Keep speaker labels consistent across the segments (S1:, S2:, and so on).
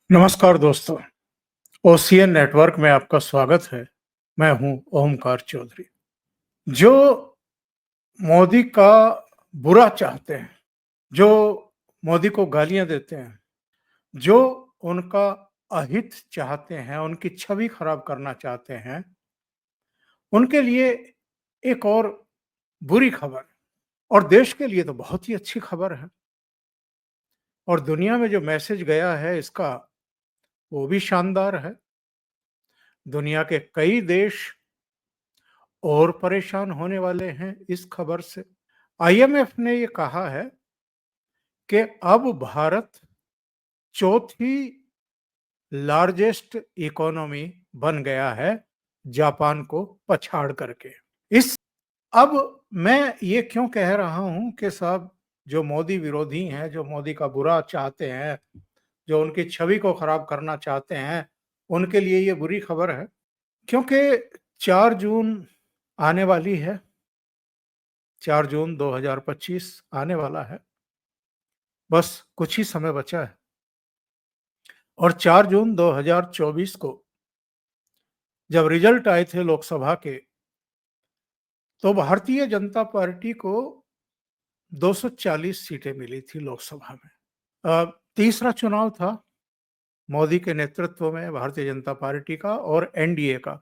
S1: नमस्कार दोस्तों, ocean network में आपका स्वागत है। मैं हूं ओमकार चौधरी। जो मोदी का बुरा चाहते हैं, जो मोदी को गालियां देते हैं, जो उनका अहित चाहते हैं, उनकी छवि खराब करना चाहते हैं, उनके लिए एक और बुरी खबर है। और देश के लिए तो बहुत ही अच्छी खबर है। और दुनिया में जो मैसेज गया है इसका, वो भी शानदार है। दुनिया के कई देश और परेशान होने वाले हैं इस खबर से। आईएमएफ ने ये कहा है कि अब भारत चौथी लार्जेस्ट इकोनॉमी बन गया है, जापान को पछाड़ करके। इस अब मैं ये क्यों कह रहा हूं कि साहब, जो मोदी विरोधी हैं, जो मोदी का बुरा चाहते हैं, जो उनकी छवि को खराब करना चाहते हैं, उनके लिए ये बुरी खबर है। क्योंकि 4 जून आने वाली है। 4 जून 2025 आने वाला है। बस कुछ ही समय बचा है। और 4 जून 2024 को जब रिजल्ट आए थे लोकसभा के, तो भारतीय जनता पार्टी को 240 सीटें मिली थी लोकसभा में। तीसरा चुनाव था मोदी के नेतृत्व में भारतीय जनता पार्टी का और एनडीए का।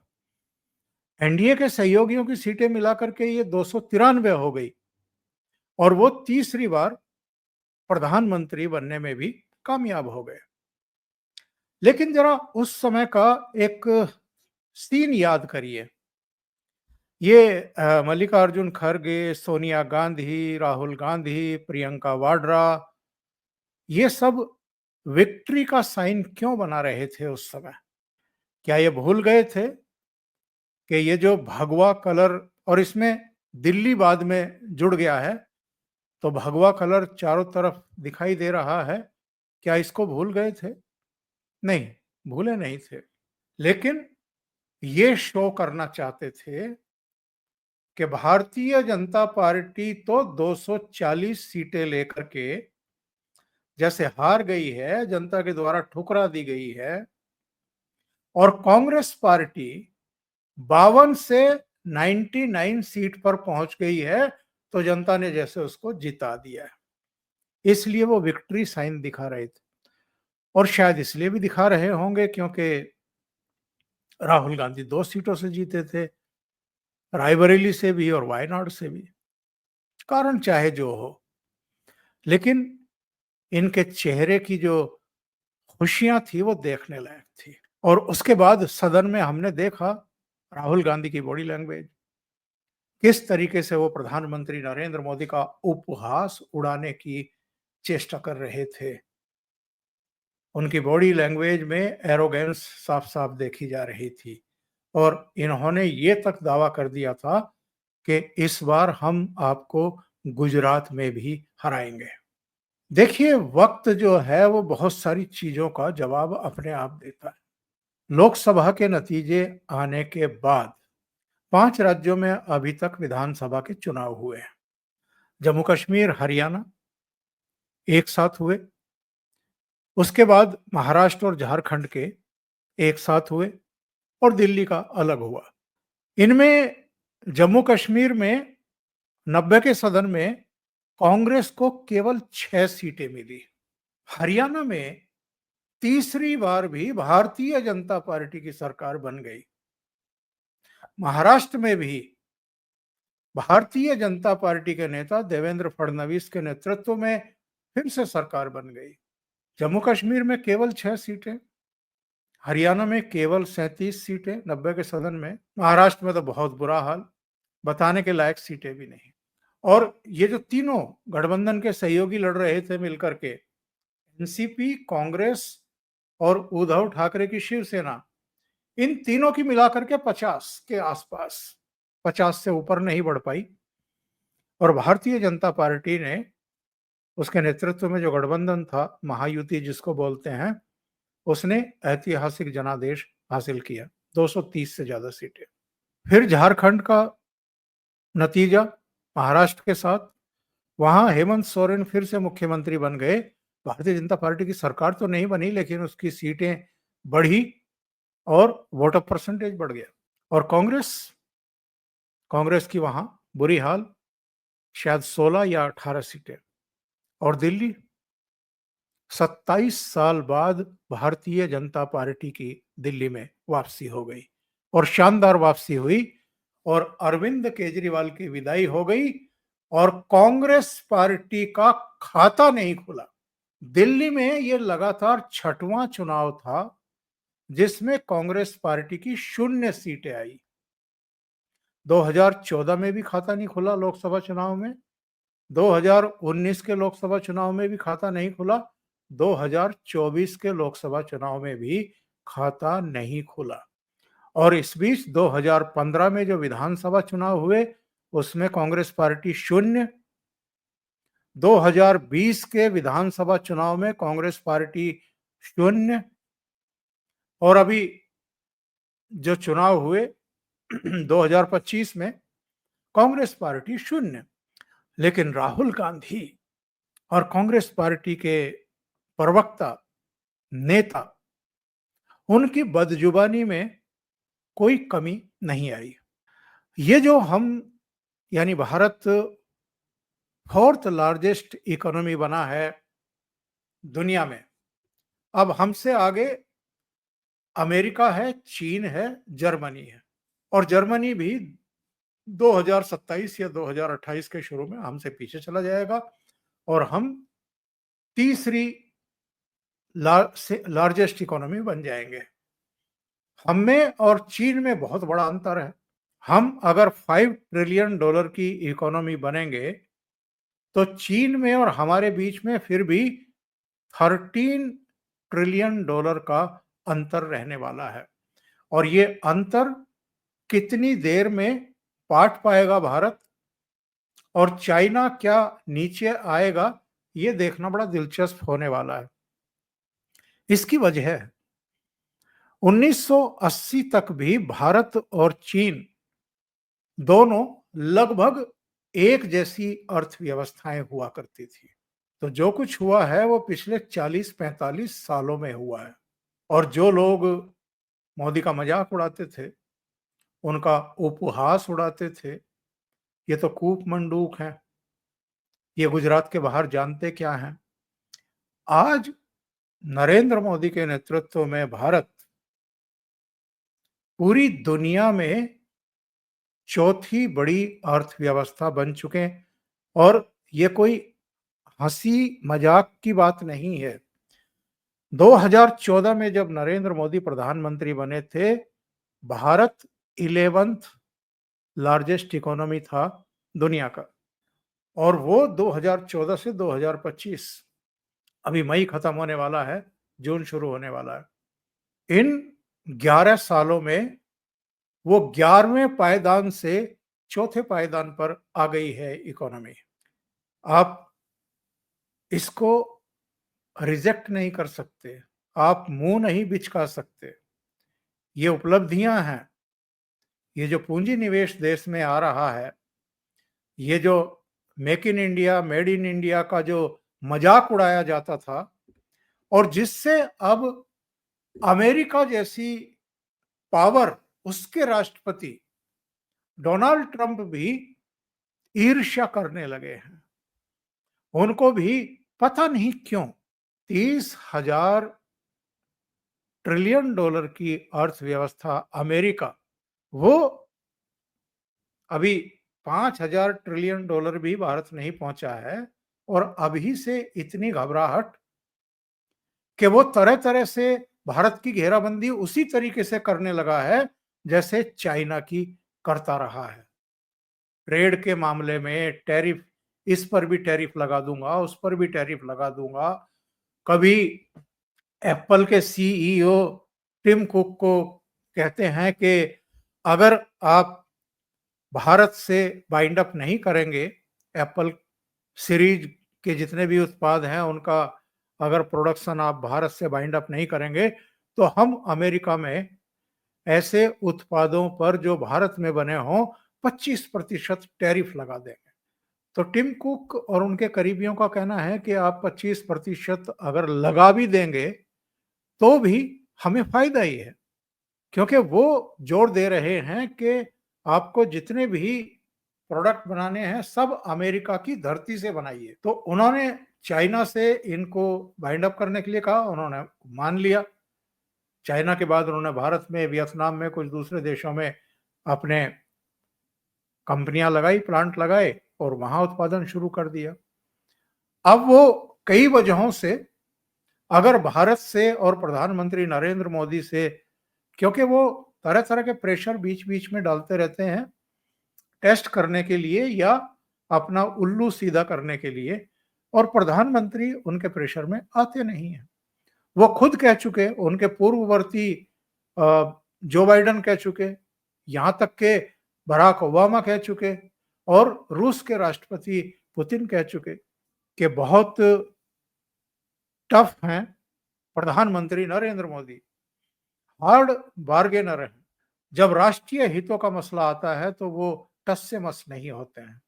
S1: एनडीए के सहयोगियों की सीटें मिलाकर के ये 293 हो गई और वो तीसरी बार प्रधानमंत्री बनने में भी कामयाब हो गए। लेकिन जरा उस समय का एक सीन याद करिए। ये मल्लिकार्जुन खड़गे, सोनिया गांधी, राहुल गांधी, प्रियंका वाड्रा, ये सब विक्ट्री का साइन क्यों बना रहे थे उस समय? क्या ये भूल गए थे कि ये जो भगवा कलर, और इसमें दिल्ली बाद में जुड़ गया है, तो भगवा कलर चारों तरफ दिखाई दे रहा है। क्या इसको भूल गए थे? नहीं, भूले नहीं थे। लेकिन ये शो करना चाहते थे कि भारतीय जनता पार्टी तो 240 सीटें लेकर के जैसे हार गई है, जनता के द्वारा ठुकरा दी गई है, और कांग्रेस पार्टी 52 से 99 सीट पर पहुंच गई है, तो जनता ने जैसे उसको जिता दिया है। इसलिए वो विक्ट्री साइन दिखा रहे थे। और शायद इसलिए भी दिखा रहे होंगे क्योंकि राहुल गांधी 2 सीटों से जीते थे, रायबरेली से भी और वायनाड से भी। कारण चाहे जो हो, लेकिन इनके चेहरे की जो खुशियां थी वो देखने लायक थी। और उसके बाद सदन में हमने देखा राहुल गांधी की बॉडी लैंग्वेज, किस तरीके से वो प्रधानमंत्री नरेंद्र मोदी का उपहास उड़ाने की चेष्टा कर रहे थे। उनकी बॉडी लैंग्वेज में एरोगेंस साफ साफ देखी जा रही थी। और इन्होंने ये तक दावा कर दिया था कि इस बार हम आपको गुजरात में भी हराएंगे। देखिए, वक्त जो है वो बहुत सारी चीजों का जवाब अपने आप देता है। लोकसभा के नतीजे आने के बाद 5 राज्यों में अभी तक विधानसभा के चुनाव हुए हैं। जम्मू कश्मीर, हरियाणा एक साथ हुए। उसके बाद महाराष्ट्र और झारखंड के एक साथ हुए और दिल्ली का अलग हुआ। इनमें जम्मू कश्मीर में 90 के सदन में कांग्रेस को केवल 6 सीटें मिली। हरियाणा में तीसरी बार भी भारतीय जनता पार्टी की सरकार बन गई। महाराष्ट्र में भी भारतीय जनता पार्टी के नेता देवेंद्र फडणवीस के नेतृत्व में फिर से सरकार बन गई। जम्मू कश्मीर में केवल 6 सीटें, हरियाणा में केवल 37 सीटें 90 के सदन में, महाराष्ट्र में तो बहुत बुरा हाल, बताने के लायक सीटें भी नहीं। और ये जो तीनों गठबंधन के सहयोगी लड़ रहे थे मिलकर के, एनसीपी, कांग्रेस और उद्धव ठाकरे की शिवसेना, इन तीनों की मिलाकर के 50 के आसपास, 50 से ऊपर नहीं बढ़ पाई। और भारतीय जनता पार्टी ने, उसके नेतृत्व में जो गठबंधन था, महायुति जिसको बोलते हैं, उसने ऐतिहासिक जनादेश हासिल किया, 230 से ज्यादा सीटें। फिर झारखंड का नतीजा महाराष्ट्र के साथ, वहां हेमंत सोरेन फिर से मुख्यमंत्री बन गए भारतीय जनता पार्टी की सरकार तो नहीं बनी, लेकिन उसकी सीटें बढ़ी और वोट ऑफ परसेंटेज बढ़ गया। और कांग्रेस की वहां बुरी हाल, शायद 16 या 18 सीटें। और दिल्ली 27 साल बाद भारतीय जनता पार्टी की दिल्ली में वापसी हो गई, और शानदार वापसी हुई, और अरविंद केजरीवाल की विदाई हो गई, और कांग्रेस पार्टी का खाता नहीं खुला। दिल्ली में यह लगातार छठवां चुनाव था जिसमें कांग्रेस पार्टी की 0 सीटें आई। 2014 में भी खाता नहीं खुला लोकसभा चुनाव में, 2019 के लोकसभा चुनाव में भी खाता नहीं खुला, 2024 के लोकसभा चुनाव में भी खाता नहीं खुला। और इस बीच 2015 में जो विधानसभा चुनाव हुए उसमें कांग्रेस पार्टी 0, 2020 के विधानसभा चुनाव में कांग्रेस पार्टी 0, और अभी जो चुनाव हुए 2025 में कांग्रेस पार्टी 0। लेकिन राहुल गांधी और कांग्रेस पार्टी के प्रवक्ता, नेता, उनकी बदजुबानी में कोई कमी नहीं आई। ये जो हम, यानी भारत 4th लार्जेस्ट इकोनॉमी बना है दुनिया में, अब हमसे आगे अमेरिका है, चीन है, जर्मनी है, और जर्मनी भी 2027 या 2028 के शुरू में हमसे पीछे चला जाएगा, और हम तीसरी लार्जेस्ट इकोनॉमी बन जाएंगे। हम में और चीन में बहुत बड़ा अंतर है। हम अगर $5 ट्रिलियन की इकोनॉमी बनेंगे तो चीन में और हमारे बीच में फिर भी $13 ट्रिलियन का अंतर रहने वाला है। और ये अंतर कितनी देर में पाट पाएगा भारत, और चाइना क्या नीचे आएगा, ये देखना बड़ा दिलचस्प होने वाला है। इसकी वजह है 1980 तक भी भारत और चीन दोनों लगभग एक जैसी अर्थव्यवस्थाएं हुआ करती थी। तो जो कुछ हुआ है वो पिछले 40-45 सालों में हुआ है। और जो लोग मोदी का मजाक उड़ाते थे, उनका उपहास उड़ाते थे, ये तो कूप मंडूक हैं, ये गुजरात के बाहर जानते क्या हैं। आज नरेंद्र मोदी के नेतृत्व में भारत पूरी दुनिया में चौथी बड़ी अर्थव्यवस्था बन चुके हैं, और ये कोई हंसी मजाक की बात नहीं है। 2014 में जब नरेंद्र मोदी प्रधानमंत्री बने थे, भारत 11th लार्जेस्ट इकोनॉमी था दुनिया का, और वो 2014 से 2025, अभी मई खत्म होने वाला है, जून शुरू होने वाला है, इन 11 सालों में वो 11वें पायदान से चौथे पायदान पर आ गई है इकोनॉमी। आप इसको रिजेक्ट नहीं कर सकते, आप मुंह नहीं बिचका सकते। ये उपलब्धियां हैं। ये जो पूंजी निवेश देश में आ रहा है, ये जो make in India, made in India का जो मजाक उड़ाया जाता था, और जिससे अब अमेरिका जैसी पावर, उसके राष्ट्रपति डोनाल्ड ट्रंप भी ईर्ष्या करने लगे हैं। उनको भी पता नहीं क्यों 30,000 ट्रिलियन डॉलर की अर्थव्यवस्था अमेरिका, वो अभी 5,000 ट्रिलियन डॉलर भी भारत नहीं पहुंचा है, और अभी से इतनी घबराहट कि वो तरह तरह से भारत की घेराबंदी उसी तरीके से करने लगा है जैसे चाइना की करता रहा है। ट्रेड के मामले में टैरिफ, इस पर भी टैरिफ लगा दूंगा, उस पर भी टैरिफ लगा दूंगा। कभी एप्पल के सीईओ टिम कुक को कहते हैं कि अगर आप भारत से बाइंड अप नहीं करेंगे, एप्पल सीरीज के जितने भी उत्पाद हैं उनका अगर प्रोडक्शन आप भारत से बाइंड अप नहीं करेंगे, तो हम अमेरिका में ऐसे उत्पादों पर जो भारत में बने हों 25% टैरिफ लगा देंगे। तो टिम कुक और उनके करीबियों का कहना है कि आप 25% अगर लगा भी देंगे, तो भी हमें फ़ायदा ही है। क्योंकि वो जोर दे रहे हैं कि आपको जितने भी प्रोडक्ट बनाने हैं, सब अमेरिका की धरती से बनाइए। तो उन्होंने चाइना से इनको बाइंड अप करने के लिए कहा, उन्होंने मान लिया। चाइना के बाद उन्होंने भारत में, वियतनाम में, कुछ दूसरे देशों में अपने कंपनियां लगाई, प्लांट लगाए और वहां उत्पादन शुरू कर दिया। अब वो कई वजहों से अगर भारत से और प्रधानमंत्री नरेंद्र मोदी से, क्योंकि वो तरह-तरह के प्रेशर बीच-बीच में डालते रहते हैं, टेस्ट करने के लिए या अपना उल्लू सीधा करने के लिए, और प्रधानमंत्री उनके प्रेशर में आते नहीं हैं। वो खुद कह चुके, उनके पूर्ववर्ती जो बाइडेन कह चुके, यहाँ तक के बराक ओबामा कह चुके और रूस के राष्ट्रपति पुतिन कह चुके कि बहुत टफ हैं प्रधानमंत्री नरेंद्र मोदी, हार्ड बार्गेनर हैं। जब राष्ट्रीय हितों का मसला आता है तो वो टस से मस नहीं होते हैं।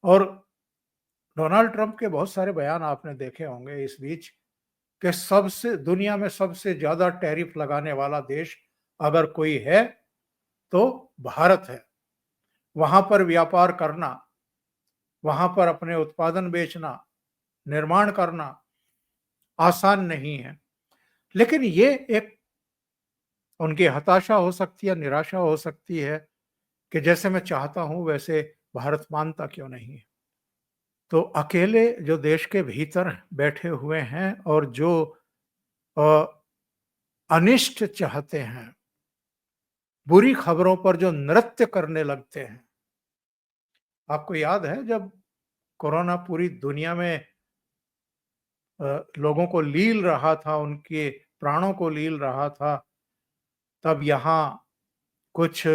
S1: और डोनाल्ड ट्रंप के बहुत सारे बयान आपने देखे होंगे इस बीच कि सबसे दुनिया में सबसे ज्यादा टैरिफ लगाने वाला देश अगर कोई है तो भारत है। वहां पर व्यापार करना, वहां पर अपने उत्पादन बेचना, निर्माण करना आसान नहीं है। लेकिन ये एक उनकी हताशा हो सकती है, निराशा हो सकती है कि जैसे मैं चाहता हूं वैसे भारत मानता क्यों नहीं है। तो अकेले जो देश के भीतर बैठे हुए हैं और जो अ, अनिष्ट चाहते हैं, बुरी खबरों पर जो नृत्य करने लगते हैं। आपको याद है जब कोरोना पूरी दुनिया में लोगों को लील रहा था, उनके प्राणों को लील रहा था, तब यहाँ कुछ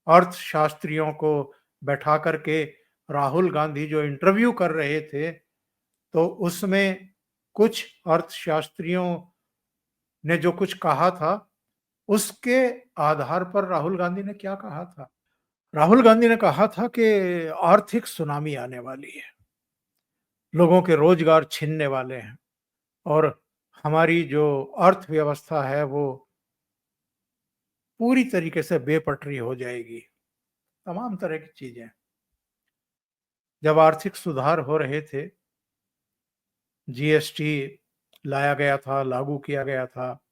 S1: अर्थशास्त्रियों को बैठा करके राहुल गांधी जो इंटरव्यू कर रहे थे, तो उसमें कुछ अर्थशास्त्रियों ने जो कुछ कहा था, उसके आधार पर राहुल गांधी ने क्या कहा था? राहुल गांधी ने कहा था कि आर्थिक सुनामी आने वाली है, लोगों के रोजगार छीनने वाले हैं और हमारी जो अर्थव्यवस्था है वो पूरी तरीके से बेपटरी हो जाएगी। तमाम तरह की चीजें। जब आर्थिक सुधार हो रहे थे, जीएसटी लाया गया था, लागू किया गया था,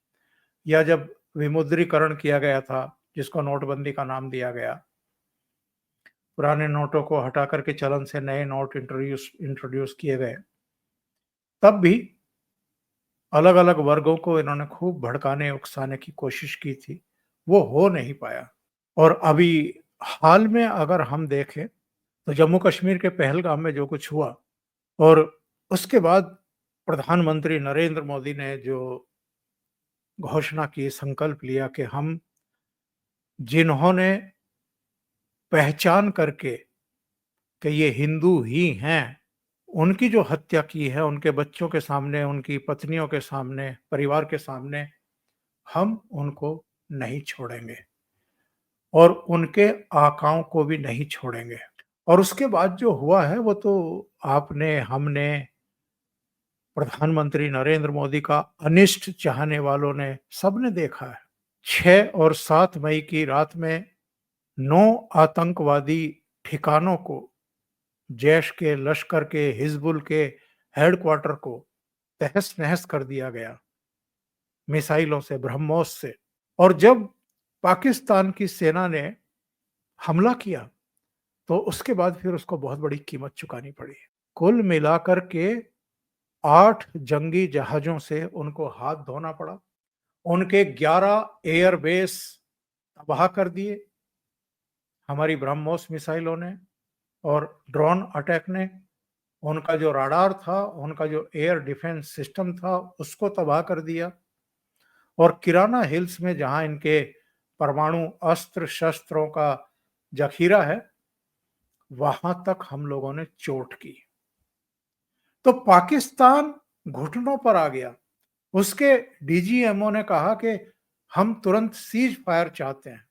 S1: या जब विमुद्रीकरण किया गया था, जिसको नोटबंदी का नाम दिया गया, पुराने नोटों को हटा करके चलन से नए नोट इंट्रोड्यूस इंट्रोड्यूस किए गए, तब भी अलग-अलग वर्गों को इन्होंने खूब भड़काने, उकसाने की कोशिश की थी। वो हो नहीं पाया। और अभी हाल में अगर हम देखें, तो जम्मू कश्मीर के पहलगाम में जो कुछ हुआ और उसके बाद प्रधानमंत्री नरेंद्र मोदी ने जो घोषणा की, संकल्प लिया कि हम जिन्होंने पहचान करके कि ये हिंदू ही हैं, उनकी जो हत्या की है, उनके बच्चों के सामने, उनकी पत्नियों के सामने, परिवार के सामने, हम उनको नहीं छोड़ेंगे और उनके आकाओं को भी नहीं छोड़ेंगे। और उसके बाद जो हुआ है वो तो आपने, हमने, प्रधानमंत्री नरेंद्र मोदी का अनिष्ट चाहने वालों ने सबने देखा है। 6 और 7 मई की रात में 9 आतंकवादी ठिकानों को, जैश के, लश्कर के, हिजबुल के हेडक्वार्टर को तहस-नहस कर दिया गया मिसाइलों से, ब्रह्मोस से। और जब पाकिस्तान की सेना ने हमला किया, तो उसके बाद फिर उसको बहुत बड़ी कीमत चुकानी पड़ी। कुल मिलाकर के 8 जंगी जहाज़ों से उनको हाथ धोना पड़ा। उनके 11 एयरबेस तबाह कर दिए हमारी ब्रह्मोस मिसाइलों ने और ड्रोन अटैक ने। उनका जो राडार था, उनका जो एयर डिफेंस सिस्टम था, उसको तबाह कर दिया। और किराना हिल्स में जहां इनके परमाणु अस्त्र शस्त्रों का जखीरा है, वहां तक हम लोगों ने चोट की। तो पाकिस्तान घुटनों पर आ गया। उसके डीजीएमओ ने कहा कि हम तुरंत सीज फायर चाहते हैं।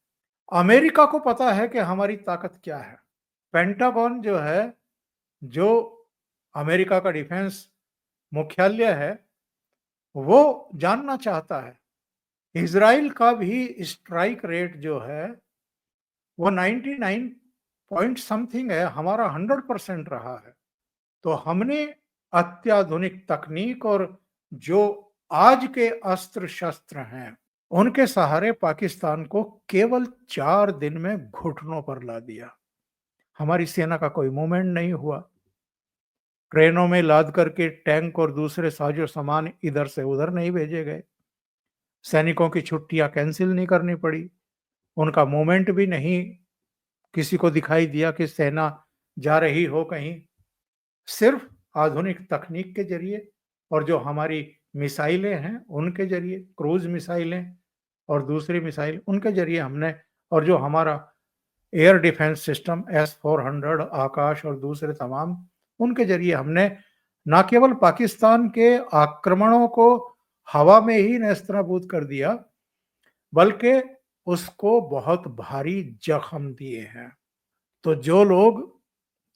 S1: अमेरिका को पता है कि हमारी ताकत क्या है। पेंटागन जो है जो अमेरिका का डिफेंस मुख्यालय है, वो जानना चाहता है। इज़राइल का भी स्ट्राइक रेट जो है, वो 99 पॉइंट समथिंग है, हमारा 100% रहा है। तो हमने अत्याधुनिक तकनीक और जो आज के अस्त्र-शस्त्र हैं, उनके सहारे पाकिस्तान को केवल 4 दिन में घुटनों पर ला दिया। हमारी सेना का कोई मूवमेंट नहीं हुआ। ट्रेनों में लाद करके टैंक और दूसरे साजो-सामान इधर से उधर नहीं भेजे गए। सैनिकों की छुट्टियां कैंसल नहीं करनी पड़ी। उनका मूवमेंट भी नहीं किसी को दिखाई दिया कि सेना जा रही हो कहीं। सिर्फ आधुनिक तकनीक के ज़रिए और जो हमारी मिसाइलें हैं, उनके ज़रिए, क्रूज़ मिसाइलें और दूसरी मिसाइल, उनके ज़रिए हमने, और जो हमारा एयर डिफेंस सिस्टम S-400 आकाश और दूसरे तमाम, उनके ज़रिए हमने ना केवल पाकिस्तान के आक्रमणों को हवा में ही नेस्तनाबूद कर दिया, बल्कि उसको बहुत भारी जख्म दिए हैं। तो जो लोग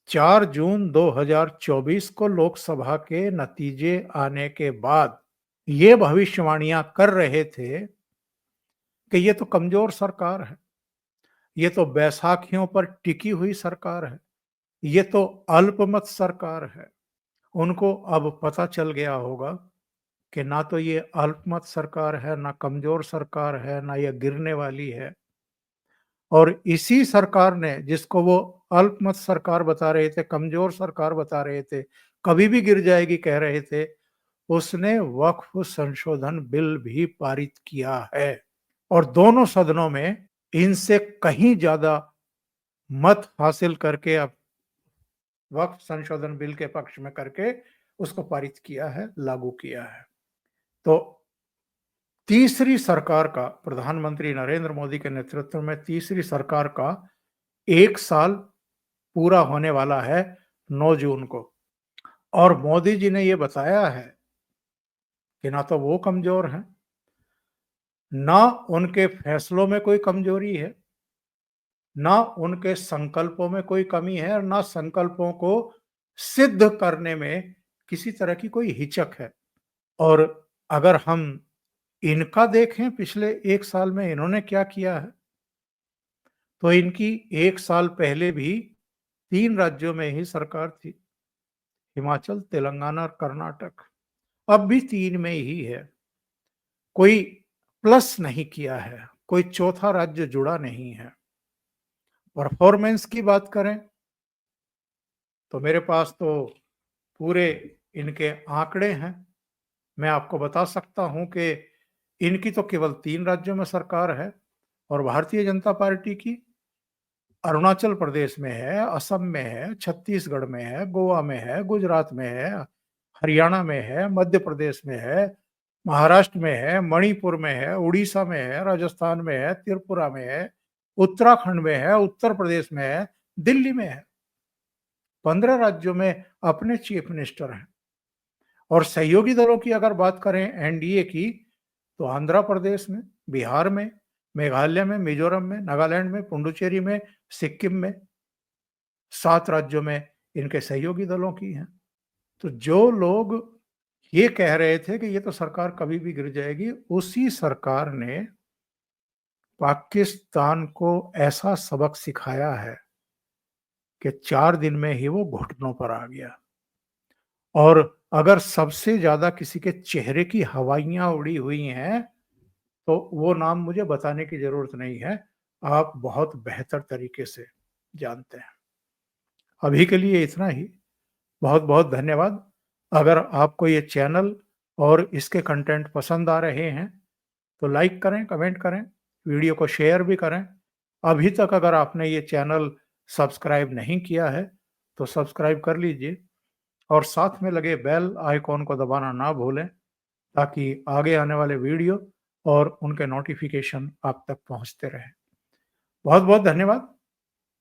S1: 4 जून 2024 को लोकसभा के नतीजे आने के बाद ये भविष्यवाणियां कर रहे थे कि ये तो कमजोर सरकार है, ये तो बैसाखियों पर टिकी हुई सरकार है, ये तो अल्पमत सरकार है, उनको अब पता चल गया होगा कि ना तो ये अल्पमत सरकार है, ना कमजोर सरकार है, ना ये गिरने वाली है। और इसी सरकार ने, जिसको वो अल्पमत सरकार बता रहे थे, कमजोर सरकार बता रहे थे, कभी भी गिर जाएगी कह रहे थे, उसने वक्फ संशोधन बिल भी पारित किया है और दोनों सदनों में इनसे कहीं ज्यादा मत हासिल करके अब वक्फ संशोधन बिल के पक्ष में करके उसको पारित किया है, लागू किया है। तो तीसरी सरकार का, प्रधानमंत्री नरेंद्र मोदी के नेतृत्व में तीसरी सरकार का 1 साल पूरा होने वाला है 9 जून को। और मोदी जी ने ये बताया है कि ना तो वो कमजोर हैं, ना उनके फैसलों में कोई कमजोरी है, ना उनके संकल्पों में कोई कमी है और ना संकल्पों को सिद्ध करने में किसी तरह की कोई हिचक है। और अगर हम इनका देखें पिछले 1 साल में इन्होंने क्या किया है, तो इनकी 1 साल पहले भी 3 राज्यों में ही सरकार थी, हिमाचल, तेलंगाना और कर्नाटक। अब भी 3 में ही है। कोई प्लस नहीं किया है, कोई चौथा राज्य जुड़ा नहीं है। परफॉर्मेंस की बात करें तो मेरे पास तो पूरे इनके आंकड़े हैं। मैं आपको बता सकता हूं कि इनकी तो केवल 3 राज्यों में सरकार है और भारतीय जनता पार्टी की अरुणाचल प्रदेश में है, असम में है, छत्तीसगढ़ में है, गोवा में है, गुजरात में है, हरियाणा में है, मध्य प्रदेश में है, महाराष्ट्र में है, मणिपुर में है, उड़ीसा में है, राजस्थान में है, त्रिपुरा में है, उत्तराखंड में है, उत्तर प्रदेश में है, दिल्ली में है। 15 राज्यों में अपने चीफ मिनिस्टर हैं। और सहयोगी दलों की अगर बात करें एनडीए की, तो आंध्र प्रदेश में, बिहार में, मेघालय में, मिजोरम में, नागालैंड में, पुडुचेरी में, सिक्किम में, 7 राज्यों में इनके सहयोगी दलों की हैं। तो जो लोग ये कह रहे थे कि ये तो सरकार कभी भी गिर जाएगी, उसी सरकार ने पाकिस्तान को ऐसा सबक सिखाया है कि 4 दिन में ही वो घुटनों पर आ गया। और अगर सबसे ज्यादा किसी के चेहरे की हवाइयां उड़ी हुई हैं, तो वो नाम मुझे बताने की जरूरत नहीं है, आप बहुत बेहतर तरीके से जानते हैं। अभी के लिए इतना ही। बहुत बहुत धन्यवाद। अगर आपको ये चैनल और इसके कंटेंट पसंद आ रहे हैं तो लाइक करें, कमेंट करें, वीडियो को शेयर भी करें। अभी तक अगर आपने ये चैनल सब्सक्राइब नहीं किया है तो सब्सक्राइब कर लीजिए और साथ में लगे बेल आइकॉन को दबाना ना भूलें, ताकि आगे आने वाले वीडियो और उनके नोटिफिकेशन आप तक पहुंचते रहें। बहुत बहुत धन्यवाद।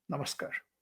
S1: नमस्कार।